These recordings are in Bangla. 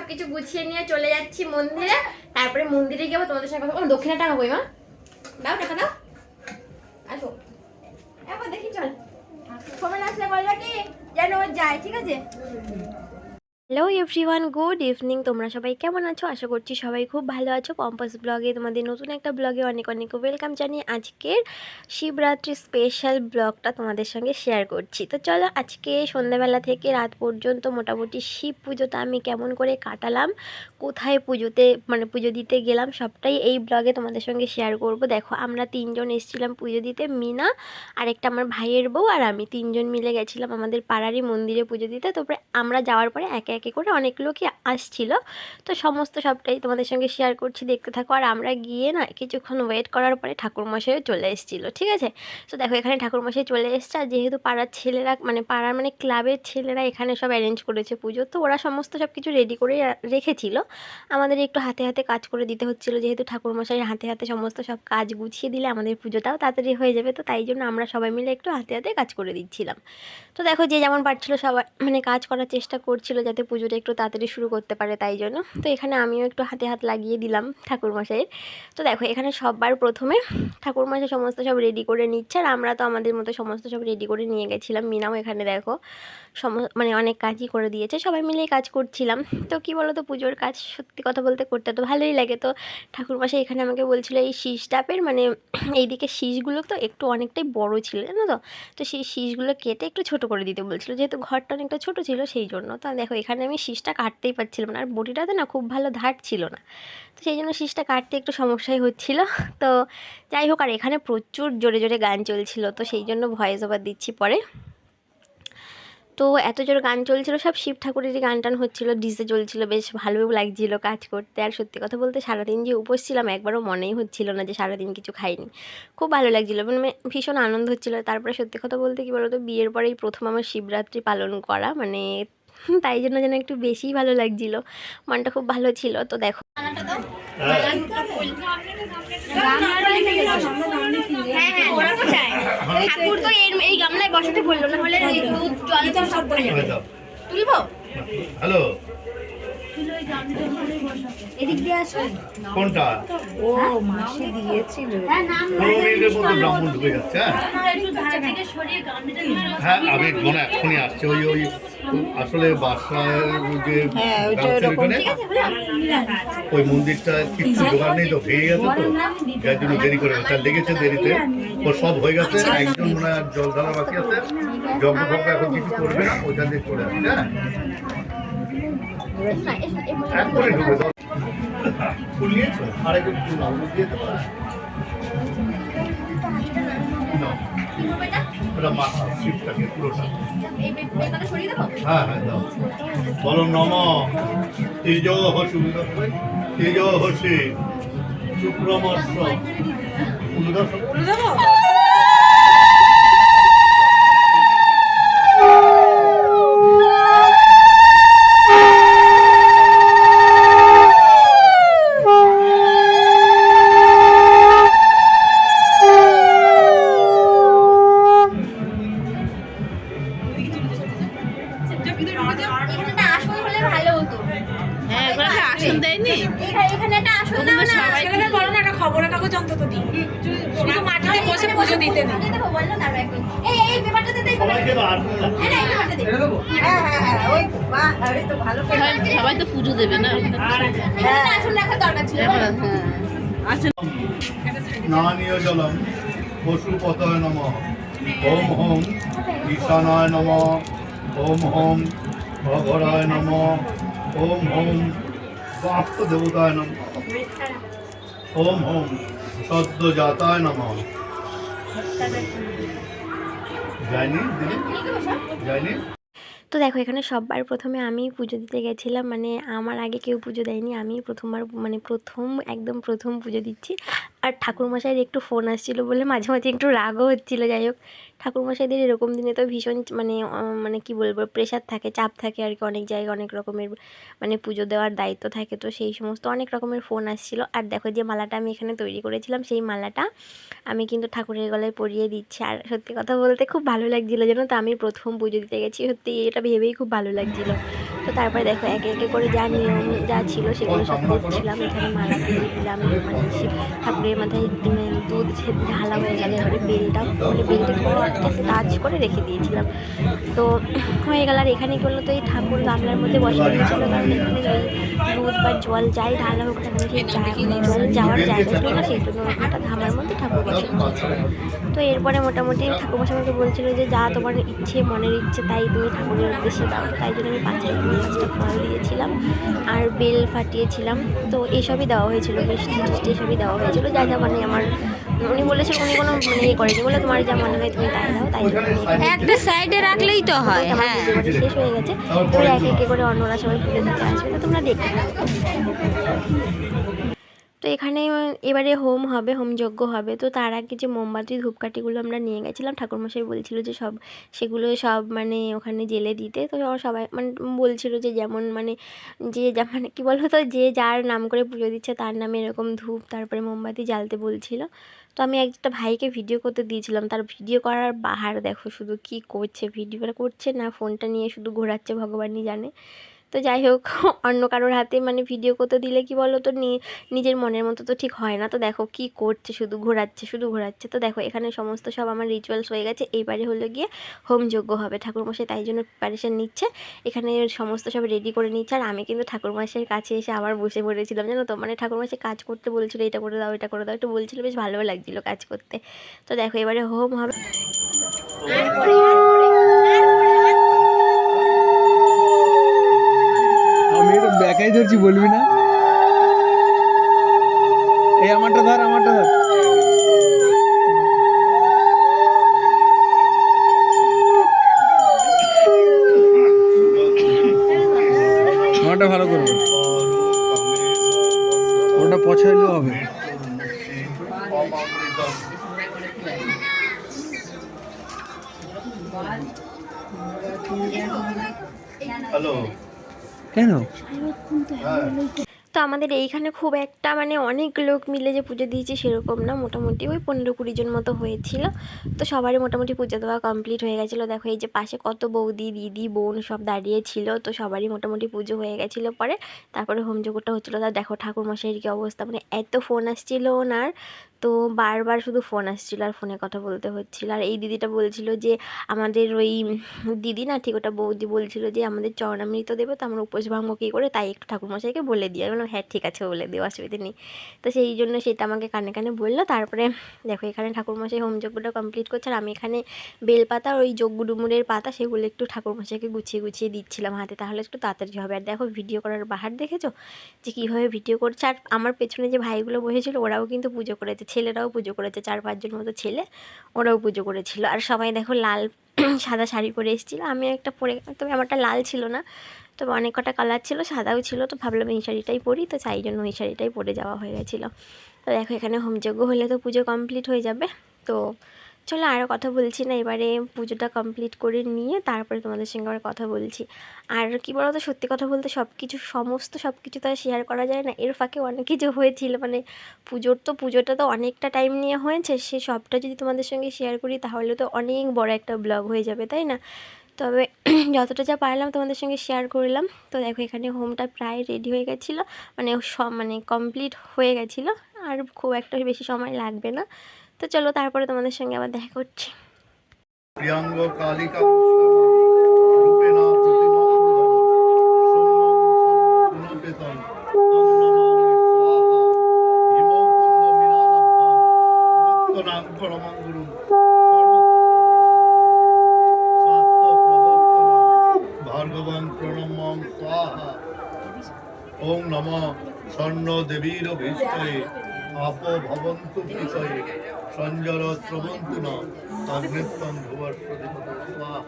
সবকিছু গুছিয়ে নিয়ে চলে যাচ্ছি মন্দিরে। তারপরে মন্দিরে গিয়ে তোমাদের সঙ্গে কথা। দক্ষিণা টাকা কই মা? দাও টাকা দাও। আসো এবার দেখি চল। খবর আসলে বললো কি যেন যায়, ঠিক আছে? Hello everyone, good evening. তোমরা সবাই কেমন আছো? আশা করছি সবাই খুব ভালো আছো। পম্পাস ব্লগে তোমাদের নতুন একটা ব্লগে অনেক অনেক ওয়েলকাম জানিয়ে আজকের শিবরাত্রি স্পেশাল ব্লগটা তোমাদের সঙ্গে শেয়ার করছি। তো চলো, আজকে সন্ধ্যাবেলা থেকে রাত পর্যন্ত মোটামুটি শিব পুজোটা আমি কেমন করে কাটালাম, কোথায় পুজোতে মানে পুজো দিতে গেলাম, সবটাই এই ব্লগে তোমাদের সঙ্গে শেয়ার করব। দেখো, আমরা তিনজন এসেছিলাম পুজো দিতে। মিনা, আরেকটা আমার ভাইয়ের বউ আর আমি, তিনজন মিলে গেছিলাম আমাদের পাড়ারই মন্দিরে পুজো দিতে। তারপরে আমরা যাওয়ার পরে একে একে করে অনেক লোকই আসছিল। তো সমস্ত সবটাই তোমাদের সঙ্গে শেয়ার করছি, দেখতে থাকো। আর আমরা গিয়ে না কিছুক্ষণ ওয়েট করার পরে ঠাকুরমশাইও চলে এসেছিলো, ঠিক আছে? তো দেখো, এখানে ঠাকুরমশাই চলে এসছে। আর যেহেতু পাড়ার ছেলেরা মানে পাড়ার মানে ক্লাবের ছেলেরা এখানে সব অ্যারেঞ্জ করেছে পুজো, তো ওরা সমস্ত সব কিছু রেডি করে রেখেছিল। আমাদের একটু হাতে হাতে কাজ করে দিতে হচ্ছিলো, যেহেতু ঠাকুরমশাই হাতে হাতে সমস্ত সব কাজ গুছিয়ে দিলে আমাদের পুজোটাও তাড়াতাড়ি হয়ে যাবে। তো তাই জন্য আমরা সবাই মিলে একটু হাতে হাতে কাজ করে দিচ্ছিলাম। তো দেখো, যে যেমন পারছিল সবাই মানে কাজ করার চেষ্টা করছিল যাতে পুজোটা একটু তাড়াতাড়ি শুরু করতে পারে, তাই জন্য। তো এখানে আমিও একটু হাতে হাত লাগিয়ে দিলাম ঠাকুরমশাইয়ের। তো দেখো, এখানে সবার প্রথমে ঠাকুরমশাই সমস্ত সব রেডি করে নিচ্ছে, আর আমরা তো আমাদের মতো সমস্ত সব রেডি করে নিয়ে গেছিলাম। মিনাও এখানে দেখো মানে অনেক কাজই করে দিয়েছে, সবাই মিলেই কাজ করছিলাম। তো কি বলো তো, পুজোর কাজ সত্যি কথা বলতে করতে তো ভালোই লাগে। তো ঠাকুরমশাই এখানে আমাকে বলছিল এই শীষ টাপের মানে এইদিকে শীষগুলো তো একটু অনেকটাই বড় ছিল, জানো তো। তো সেই শীষগুলো কেটে একটু ছোট করে দিতে বলছিল, যেহেতু ঘরটা অনেকটা ছোট ছিল সেই জন্য। তো দেখো, এখানে আমি শীষটা কাটতেই পারছিলাম না, আর বটিটাতে না খুব ভালো ধার ছিল না, তো সেই জন্য শীষটা কাটতে একটু সমস্যাই হচ্ছিল। তো যাই হোক, আর এখানে প্রচুর জোরে জোরে গান চলছিল, তো সেই জন্য ভয়েস ওভার দিচ্ছি পরে। তো এত জোর গান চলছিল, সব শিব ঠাকুরেরই গান টান হচ্ছিলো, ডিজে চলছিল, বেশ ভালোও লাগছিল কাজ করতে। আর সত্যি কথা বলতে সারাদিন যে উপোস ছিলাম একবারও মনেই হচ্ছিল না যে সারাদিন কিছু খাইনি। খুব ভালো লাগছিলো, মানে ভীষণ আনন্দ হচ্ছিলো। তারপরে সত্যি কথা বলতে কি বলতো, বিয়ের পরেই প্রথম আমার শিবরাত্রি পালন করা, মানে তাই জন্য যেন একটু বেশিই ভালো লাগছিলো, মনটা খুব ভালো ছিল। তো দেখো, ঠাকুর তো এই গামলায় বসাতে বললো, না হলে জল সব পড়ে যাবে। তুলবো? হ্যালো, এদিক দিয়ে আসো। কোনটা? ও মাসি দিয়েছিল। পনেরো মিনিটের মধ্যে ব্রাহ্মণ ঢুকে যাচ্ছে। হ্যাঁ, আমি মনে এখনই আসছে। ওই ওই আসলে বাসার যে ওখানে ওই মন্দিরটা কিছু জোগাড় নেই তো, ভেঙে গেছে, তো যার জন্য দেরি করে গেছে। লেগেছে দেরিতে, ওর সব হয়ে গেছে। একজন মনে হয় জল ঢালা বাকি আছে, যজ্ঞ ভজ্ঞ এখন কিছু করবে না, ওইটা দিয়ে চলে আসছে। হ্যাঁ, এখনই ঢুকে দাও। ফুল নিয়েছো? আরেকজন ফুল নাও, দিয়ে দেবো। ওটা মাথা শিবটাকে পুরোটা। হ্যাঁ হ্যাঁ, দাও। বলো নম তেজ হসু তেজ হসে শুক্রমস্য খবরের কাগজ অন্তত দিই, শুধু মাটিতে বসে পুজো দিতে না। সবাই তো পুজো দেবে না। স্নানীয় জলম পশুপতয় নম ওম হোম ঈশানায় নম ওম হোম অঘরায় নম ওম হোম বাস্ত দেবতায় নম ওম হোম সদ্য জাতায় নম। যায়নি দিদি, যায়নি। তো দেখো, এখানে সবার প্রথমে আমি পুজো দিতে গেছিলাম, মানে আমার আগে কেউ পুজো দেয়নি, আমি প্রথমবার মানে একদম প্রথম পুজো দিচ্ছি। আর ঠাকুরমশাইয়ের একটু ফোন আসছিলো বলে মাঝে মাঝে একটু রাগও হচ্ছিলো। যাই হোক, ঠাকুরমশাইদের এরকম দিনে তো ভীষণ মানে কি বলবো, প্রেশার থাকে, চাপ থাকে আর কি, অনেক জায়গায় অনেক রকমের মানে পুজো দেওয়ার দায়িত্ব থাকে, তো সেই সমস্ত অনেক রকমের ফোন আসছিলো। আর দেখো যে মালাটা আমি এখানে তৈরি করেছিলাম, সেই মালাটা আমি কিন্তু ঠাকুরের গলায় পরিয়ে দিচ্ছি। আর সত্যি কথা বলতে খুব ভালো লাগছিলো, জানো তো, আমি প্রথম পুজো দিতে গেছি, সত্যি এটা ভেবেই খুব ভালো লাগছিলো। তো তারপরে দেখো একে একে করে যা নিয়ম যা ছিল সেগুলো সব করছিলাম। এখানে মালা পরিয়ে দিলাম, মানে শিব ঠাকুরের মাথায় দুধ ঢালা হয়ে গেলে এবারে বেলটা একটু টাচ করে রেখে দিয়েছিলাম। তো হয়ে গেল। আর এখানে কি বললো তো, এই ঠাকুর গামলার মধ্যে বসিয়ে দিয়েছিলো, কারণ এখানে ওই দুধ বা জল যাই ঢালা হোক না কেন, সেই জল যাওয়ার জায়গা ছিল না, সেই জন্য ওটা ধামার মধ্যে ঠাকুর বসিয়ে দিয়েছিল। তো এরপরে মোটামুটি ঠাকুরমশাই আমাকে বলছিল যে যা তোমার ইচ্ছে, মনের ইচ্ছে তাই তুমি ঠাকুরের উদ্দেশ্যে দাও। তো তাই জন্য আমি 5টা ফল দিয়েছিলাম আর বেল ফাটিয়েছিলাম। তো এসবই দেওয়া হয়েছিল, মিষ্টি টিষ্টি এসবই দেওয়া হয়েছিল, যা যা মানে আমার উনি বলেছেন, উনি কোনো মানে ইয়ে করেনি, বলে তোমার যা মনে হয় তুমি তাই দাও। তাই জন্য একটা সাইডে রাখলেই তো হয়। আমার পুজো মানে শেষ হয়ে গেছে। এবারে একে একে করে অন্যরা সবাই পুজো দিতে আসবে, তো তোমরা দেখতে থাকো। তো এখানে এবারে হোম হবে, হোমযজ্ঞ হবে। তো তার আগে যে মোমবাতি ধূপকাঠিগুলো আমরা নিয়ে গেছিলাম, ঠাকুরমশাই বলছিল যে সেগুলো সব মানে ওখানে জেলে দিতে। তো সবাই মানে বলছিল যে যেমন মানে যে মানে কী বলো তো, যে যার নাম করে পুজো দিচ্ছে তার নামে এরকম ধূপ তারপরে মোমবাতি জ্বালতে বলছিল। তো আমি একটা ভাইকে ভিডিও করতে দিয়েছিলাম, তার ভিডিও করার বাহার দেখো শুধু কি করছে, ভিডিও করছে না ফোনটা নিয়ে শুধু ঘোরাচ্ছে, ভগবানই জানে। তো যাই হোক, অন্য কারোর হাতে মানে ভিডিও করতে দিলে কি বলো তো, নিজের মনের মতো তো ঠিক হয় না। তো দেখো কি করছে, শুধু ঘোরাচ্ছে। তো দেখো এখানে সমস্ত সব আমার রিচুয়ালস হয়ে গেছে। এইবারে হলো গিয়ে হোমযজ্ঞ হবে, ঠাকুরমশাই তাই জন্য প্রিপারেশান নিচ্ছে, এখানে সমস্ত সব রেডি করে নিচ্ছে। আর আমি কিন্তু ঠাকুরমশাইয়ের কাছে এসে আবার বসে পড়েছিলাম, জানো তো, মানে ঠাকুরমশাই কাজ করতে বলছিল, এটা করে দাও এটা করে দাও, একটু বলছিল, বেশ ভালোও লাগছিলো কাজ করতে। তো দেখো এবারে হোম হবে। আমি এটা ব্যাকাই ধরছি, বলবি না? এই আমারটা ধর। আমারটা ভালো করবো, ওটা পছাইলেও হবে। হ্যালো, কেন? তো আমাদের এইখানে খুব একটা মানে অনেক লোক মিলে যে পুজো দিয়েছি সেরকম না, মোটামুটি ওই 15-20 জন মতো হয়েছিল। তো সবারই মোটামুটি পুজো দেওয়া কমপ্লিট হয়ে গেছিলো। দেখো এই যে পাশে কত বৌদি, দিদি, বোন সব দাঁড়িয়েছিল, তো সবারই মোটামুটি পুজো হয়ে গেছিলো। পরে তারপরে হোমযজ্ঞটা হচ্ছিলো। তা দেখো ঠাকুরমশাইয়ের কী অবস্থা, মানে এত ফোন আসছিল ওনার, তো বারবার শুধু ফোন আসছিলো আর ফোনে কথা বলতে হচ্ছিলো। আর এই দিদিটা বলছিল যে আমাদের ওই দিদি না, ঠিক ওটা বৌদি বলছিল যে আমাদের চরণামৃত দেবে, তো আমরা উপোস ভাঙবো কী করে, তাই একটু ঠাকুরমশাইকে বলে দিয়ে। আমি বললাম হ্যাঁ ঠিক আছে, বলে দিও, অসুবিধা নেই। তো সেই জন্য সেটা আমাকে কানে কানে বললো। তারপরে দেখো এখানে ঠাকুরমশাই হোমযজ্ঞটা কমপ্লিট করছে, আর আমি এখানে বেলপাতা ওই যজ্ঞ ডুমুরের পাতা সেগুলো একটু ঠাকুরমশাইকে গুছিয়ে দিচ্ছিলাম হাতে, তাহলে একটু তাড়াতাড়ি হবে। আর দেখো ভিডিও করার বাহার দেখেছো যে কীভাবে ভিডিও করছে। আর আমার পেছনে যে ভাইগুলো বসেছিল ওরাও কিন্তু পুজো করেছে, ছেলেরাও পুজো করেছে, 4-5 জন মতো ছেলে, ওরাও পুজো করেছিল। আর সবাই দেখো লাল সাদা শাড়ি পরে এসেছিলো, আমি একটা পরে, তবে আমারটা লাল ছিল না, তবে অনেক কটা কালার ছিল, সাদাও ছিল। তো ভাবলাম এই শাড়িটাই পরি, তো তাই জন্য ওই শাড়িটাই পরে যাওয়া হয়ে গেছিলো। তো দেখো এখানে হোমযজ্ঞ হলে তো পুজো কমপ্লিট হয়ে যাবে। তো চলো আরও কথা বলছি না, এবারে পুজোটা কমপ্লিট করে নিয়ে তারপরে তোমাদের সঙ্গে আবার কথা বলছি। আর কি বলো তো, সত্যি কথা বলতে সমস্ত সব কিছু তো আর শেয়ার করা যায় না, এর ফাঁকে অনেক কিছু হয়েছিল, মানে পুজোটা তো অনেকটা টাইম নিয়ে হয়েছে, সে সবটা যদি তোমাদের সঙ্গে শেয়ার করি তাহলে তো অনেক বড় একটা ব্লগ হয়ে যাবে, তাই না? তবে যতটা যা পারলাম তোমাদের সঙ্গে শেয়ার করলাম। তো দেখো এখানে হোমটা প্রায় রেডি হয়ে গেছিলো, মানে কমপ্লিট হয়ে গেছিলো, আর খুব একটা বেশি সময় লাগবে না। তো চলো তারপরে তোমাদের সঙ্গে আবার দেখা করছি। প্রিয়াঙ্গ কালিকা রূপেণা প্রতিমা ভার্গবং প্রণমং স্বাহা। ওং নমঃ স্বর্ণ দেবীর ভীষ্টয়ে আপো ভবন্তু বিষয়ে সঞ্জর শ্রবন্তু ন অগ্নিত্বং ভুবস্বতি স্বাহা।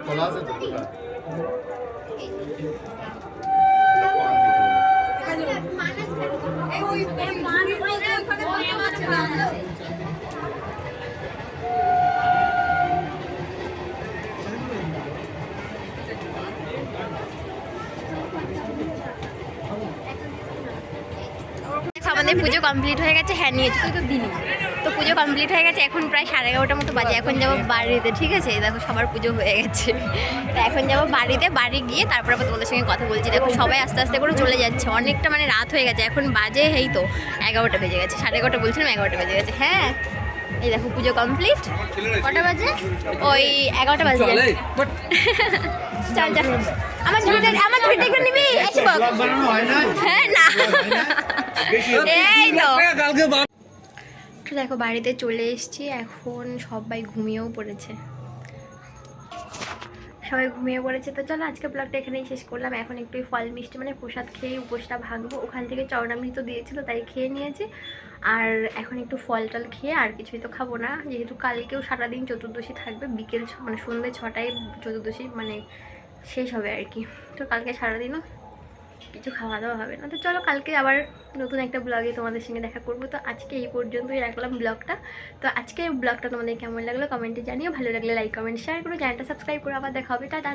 বলা আছে তো তোরা? এই ওই আমাদের পুজো কমপ্লিট হয়ে গেছে। হ্যাঁ নিয়েছি, তুই তো দিলি। তো পুজো কমপ্লিট হয়ে গেছে, এখন প্রায় 11:30 মতো বাজে। এখন যাবো বাড়িতে, ঠিক আছে? দেখো সবার পুজো হয়ে গেছে। তো এখন যাবো বাড়িতে, বাড়ি গিয়ে তারপর আবার তোমাদের সঙ্গে কথা বলছি। দেখো সবাই আস্তে আস্তে করে চলে যাচ্ছে, অনেকটা মানে রাত হয়ে গেছে। এখন বাজে এই তো 11টা বেজে গেছে, 11:30 বলছিলাম, 11টা বেজে গেছে। হ্যাঁ এই দেখো পুজো কমপ্লিট। কটা বাজে? ওই 11টা বাজে। চল যা, আমার ঝুড়িটা একটু নিবি? এসে বল। হ্যাঁ না এই তো তো দেখো বাড়িতে চলে এসেছি। এখন সবাই ঘুমিয়েও পড়েছে, সবাই ঘুমিয়ে পড়েছে। তো চলো আজকে ব্লগটা এখানেই শেষ করলাম। এখন একটু ফল মিষ্টি মানে প্রসাদ খেয়ে উপোসটা ভাঙবো। ওখান থেকে চরণামৃত দিয়েছিল তাই খেয়ে নিয়েছি। আর এখন একটু ফল টল খেয়ে, আর কিছুই তো খাবো না, যেহেতু কালকেও সারাদিন চতুর্দশী থাকবে। বিকেল মানে সন্ধ্যে 6টায় চতুর্দশী মানে শেষ হবে আর কি। তো কালকে সারাদিনও কিছু খাওয়া দাওয়া হবে না। তো চলো কালকে আবার নতুন একটা ব্লগে তোমাদের সঙ্গে দেখা করবো। তো আজকে এই পর্যন্তই রাখলাম ব্লগটা। তো আজকে ব্লগটা তোমাদের কেমন লাগলো কমেন্টে জানিও। ভালো লাগলে লাইক কমেন্ট শেয়ার করো, চ্যানেলটা সাবস্ক্রাইব করো। আবার দেখা হবে, টাটা।